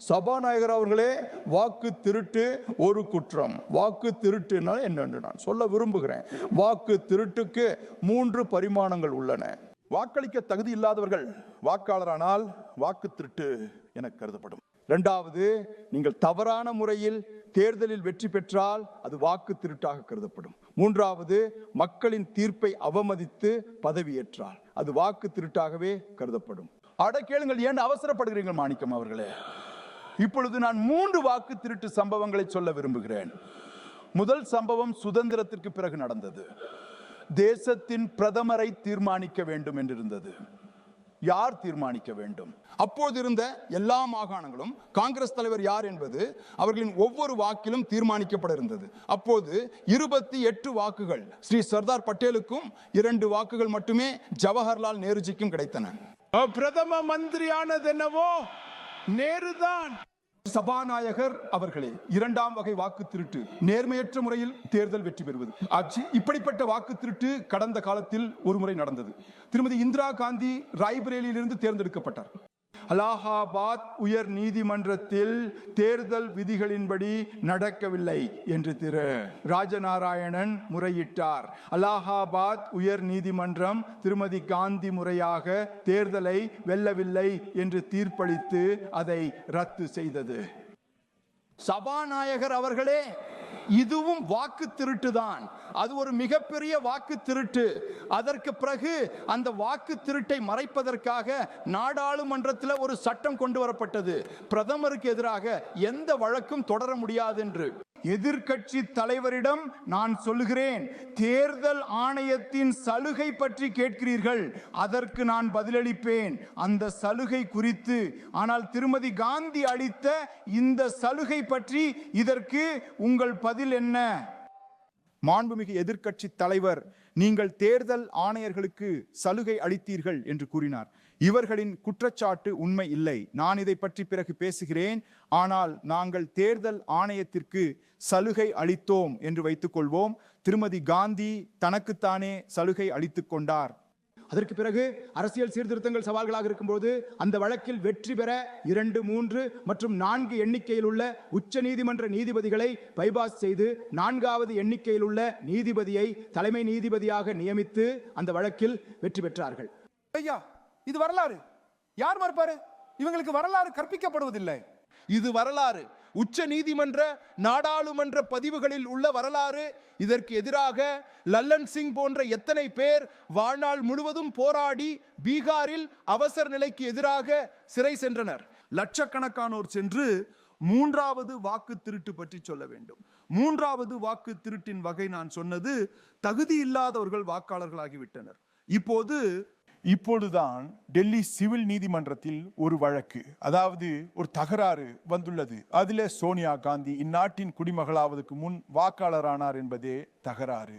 சபாநாயகர் அவர்களே, வாக்கு திருட்டு ஒரு குற்றம். வாக்கு திருட்டுனா என்னென்று நான் சொல்ல விரும்புகிறேன். வாக்கு திருட்டுக்கு 3 பரிமாணங்கள் உள்ளன. வாக்களிக்க தகுதி இல்லாதவர்கள் வாக்காளரானால் வாக்கு திருட்டு என கருதப்படும். 2வது, நீங்கள் தவறான முறையில் தேர்தலில் வெற்றி பெற்றால் அது வாக்கு திருட்டாக கருதப்படும். 3வது, மக்களின் தீர்ப்பை அவமதித்து பதவியேற்றால் அது வாக்கு திருட்டாகவே கருதப்படும். அட கேளுங்கள், ஏன் அவசரப்படுகிறீர்கள் மாணிக்கம் அவர்களே? இப்பொழுது நான் 3 வாக்கு திருட்டு சம்பவங்களை சொல்ல விரும்புகிறேன். முதல் சம்பவம் சுதந்திரத்திற்கு பிறகு நடந்தது. தேசத்தின் பிரதமரை தீர்மானிக்க வேண்டும் என்றிருந்தது. யார் தீர்மானிக்க வேண்டும்? அப்போது இருந்த எல்லா மாகாணங்களும் காங்கிரஸ் தலைவர் யார் என்பது அவர்களின் ஒவ்வொரு வாக்கிலும் தீர்மானிக்கப்பட இருந்தது. அப்போது 28 வாக்குகள் ஸ்ரீ சர்தார் பட்டேலுக்கும் 2 வாக்குகள் மட்டுமே ஜவஹர்லால் நேருஜிக்கும் கிடைத்தன. பிரதம மந்திரியானது என்னவோ நேருதான். சபாநாயகர் அவர்களே, 2ஆம் வகை வாக்கு திருட்டு, நேர்மையற்ற முறையில் தேர்தல் வெற்றி பெறுவது. இப்படிப்பட்ட வாக்கு திருட்டு கடந்த காலத்தில் ஒரு முறை நடந்தது. திருமதி இந்திரா காந்தி ராய்பரேலியிலிருந்து தேர்ந்தெடுக்கப்பட்டார். அலகாபாத் உயர் நீதிமன்றத்தில் தேர்தல் விதிகளின்படி நடக்கவில்லை என்று திரு ராஜநாராயணன் முறையிட்டார். அலகாபாத் உயர் நீதிமன்றம் திருமதி காந்தி முறையாக தேர்தலை வெல்லவில்லை என்று தீர்ப்பளித்து அதை ரத்து செய்தது. சபாநாயகர் அவர்களே, இதுவும் வாக்கு திருட்டுதான். அது ஒரு மிகப்பெரிய வாக்கு திருட்டு. அதற்கு பிறகு அந்த வாக்கு திருட்டை மறைப்பதற்காக நாடாளுமன்றத்தில் ஒரு சட்டம் கொண்டு வரப்பட்டது. பிரதமருக்கு எதிராக எந்த வழக்கும் தொடர முடியாது என்று. எதிர்க்கட்சி தலைவரிடம் நான் சொல்லுகிறேன், தேர்தல் ஆணையத்தின் சலுகை பற்றி கேட்கிறீர்கள், அதற்கு நான் பதிலளிப்பேன் அந்த சலுகை குறித்து. ஆனால் திருமதி காந்தி அளித்த இந்த சலுகை பற்றி இதற்கு உங்கள் பதில் என்ன? மாண்புமிகு எதிர்க்கட்சி தலைவர், நீங்கள் தேர்தல் ஆணையர்களுக்கு சலுகை அளித்தீர்கள் என்று கூறினார். இவர்களின் குற்றச்சாட்டு உண்மை இல்லை. நான் இதை பற்றி பிறகு பேசுகிறேன். ஆனால் நாங்கள் தேர்தல் ஆணையத்திற்கு சலுகை அளித்தோம் என்று வைத்துக் கொள்வோம். திருமதி காந்தி தனக்குத்தானே சலுகை அளித்துக் கொண்டார். அதற்கு பிறகு அரசியல் சீர்திருத்தங்கள் சவால்களாக இருக்கும்போது அந்த வழக்கில் வெற்றி பெற 2, 3 மற்றும் 4 எண்ணிக்கையில் உள்ள உச்ச நீதிமன்ற நீதிபதிகளை பைபாஸ் செய்து 4வது எண்ணிக்கையில் உள்ள நீதிபதியை தலைமை நீதிபதியாக நியமித்து அந்த வழக்கில் வெற்றி பெற்றார்கள். ஐயா, இது வரலாறு. யார் மறுப்பாரு? இவங்களுக்கு வரலாறு கற்பிக்கப்படுவதில்லை. இது வரலாறு. உச்ச நீதிமன்ற நாடாளுமன்ற பதிவுகளில் உள்ள வரலாறு. இதற்கு எதிராக லல்லன் சிங் போன்ற எத்தனை பேர் வாழ்நாள் முழுவதும் போராடி பீகாரில் அவசர நிலைக்கு எதிராக சிறை சென்றனர். லட்சக்கணக்கானோர் சென்று 3வது வாக்கு திருட்டு பற்றி சொல்ல வேண்டும். 3வது வாக்கு திருட்டின் வகை நான் சொன்னது, தகுதி இல்லாதவர்கள் வாக்காளர்களாகிவிட்டனர். இப்பொழுதுதான் டெல்லி சிவில் நீதிமன்றத்தில் ஒரு வழக்கு, அதாவது ஒரு தகராறு வந்துள்ளது. அதிலே சோனியா காந்தி இந்நாட்டின் குடிமகளாவதற்கு முன் வாக்காளரானார் என்பதே தகராறு.